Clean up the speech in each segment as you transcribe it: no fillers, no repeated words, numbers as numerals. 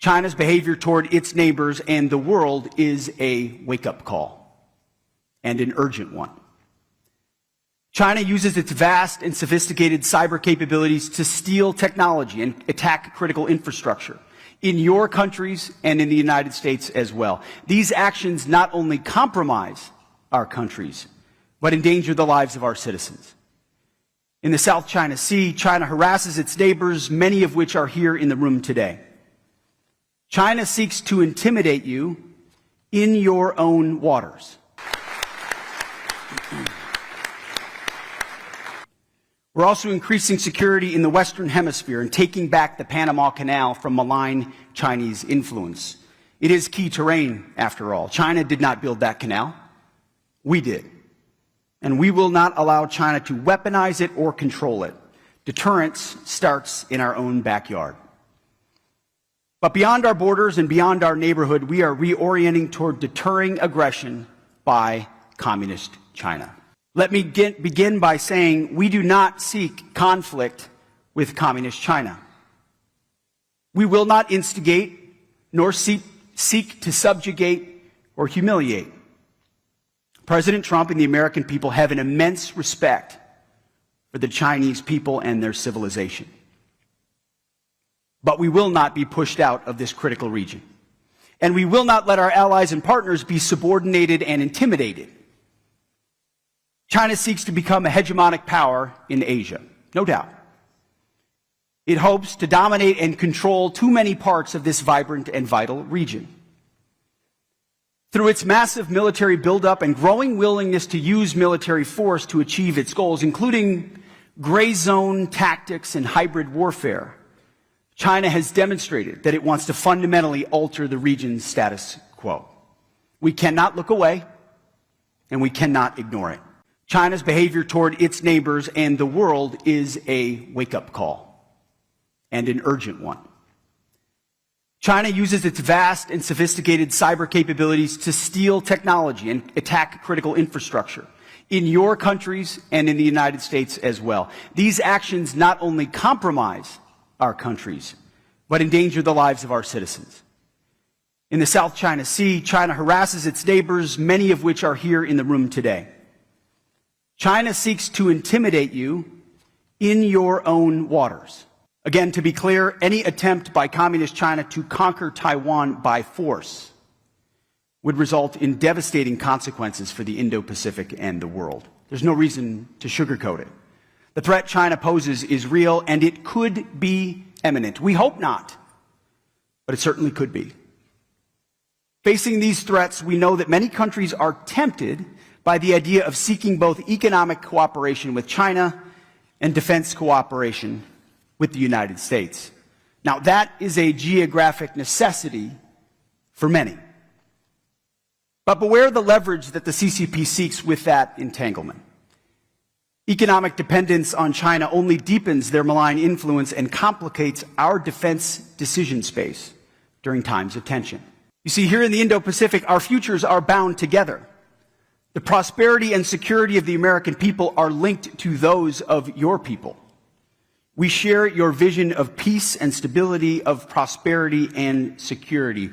China's behavior toward its neighbors and the world is a wake-up call, and an urgent one. China uses its vast and sophisticated cyber capabilities to steal technology and attack critical infrastructure in your countries and in the United States as well. These actions not only compromise our countries, but endanger the lives of our citizens. In the South China Sea, China harasses its neighbors, many of which are here in the room today. China seeks to intimidate you in your own waters. We're also increasing security in the Western Hemisphere and taking back the Panama Canal from malign Chinese influence. It is key terrain, after all. China did not build that canal. We did. And we will not allow China to weaponize it or control it. Deterrence starts in our own backyard. But beyond our borders and beyond our neighborhood, we are reorienting toward deterring aggression by Communist China. Let me begin by saying we do not seek conflict with Communist China. We will not instigate nor seek to subjugate or humiliate. President Trump and the American people have an immense respect for the Chinese people and their civilization. But we will not be pushed out of this critical region. And we will not let our allies and partners be subordinated and intimidated. China seeks to become a hegemonic power in Asia, no doubt. It hopes to dominate and control too many parts of this vibrant and vital region. Through its massive military buildup and growing willingness to use military force to achieve its goals, including gray zone tactics and hybrid warfare, China has demonstrated that it wants to fundamentally alter the region's status quo. We cannot look away, and we cannot ignore it. China's behavior toward its neighbors and the world is a wake-up call, and an urgent one. China uses its vast and sophisticated cyber capabilities to steal technology and attack critical infrastructure in your countries and in the United States as well. These actions not only compromise our countries, but endanger the lives of our citizens. In the South China Sea, China harasses its neighbors, many of which are here in the room today. China seeks to intimidate you in your own waters. Again, to be clear, any attempt by Communist China to conquer Taiwan by force would result in devastating consequences for the Indo-Pacific and the world. There's no reason to sugarcoat it. The threat China poses is real, and it could be imminent. We hope not, but it certainly could be. Facing these threats, we know that many countries are tempted by the idea of seeking both economic cooperation with China and defense cooperation with the United States. Now, that is a geographic necessity for many. But beware the leverage that the CCP seeks with that entanglement. Economic dependence on China only deepens their malign influence and complicates our defense decision space during times of tension. You see, here in the Indo-Pacific, our futures are bound together. The prosperity and security of the American people are linked to those of your people. We share your vision of peace and stability, of prosperity and security.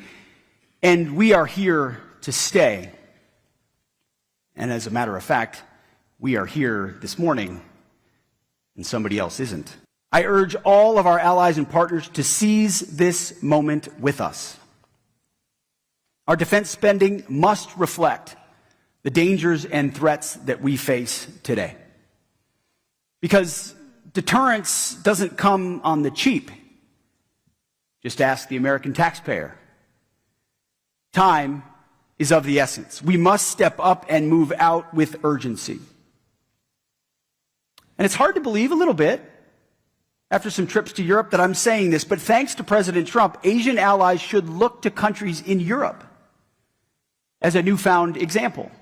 And we are here to stay. And as a matter of fact, we are here this morning, and somebody else isn't. I urge all of our allies and partners to seize this moment with us. Our defense spending must reflect the dangers and threats that we face today. Because deterrence doesn't come on the cheap. Just ask the American taxpayer. Time is of the essence. We must step up and move out with urgency. And it's hard to believe a little bit, after some trips to Europe, that I'm saying this, but thanks to President Trump, Asian allies should look to countries in Europe as a newfound example.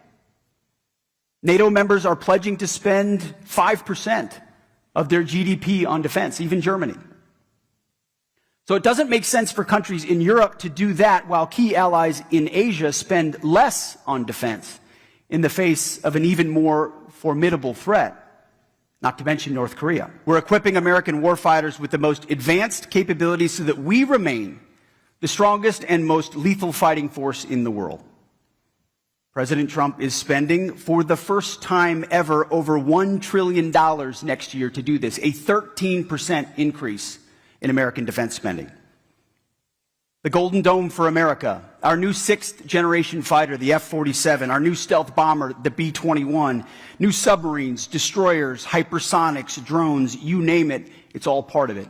NATO members are pledging to spend 5% of their GDP on defense, even Germany. So it doesn't make sense for countries in Europe to do that while key allies in Asia spend less on defense in the face of an even more formidable threat, not to mention North Korea. We're equipping American warfighters with the most advanced capabilities so that we remain the strongest and most lethal fighting force in the world. President Trump is spending, for the first time ever, over $1 trillion next year to do this, a 13% increase in American defense spending. The Golden Dome for America, our new sixth-generation fighter, the F-47, our new stealth bomber, the B-21, new submarines, destroyers, hypersonics, drones, you name it, it's all part of it.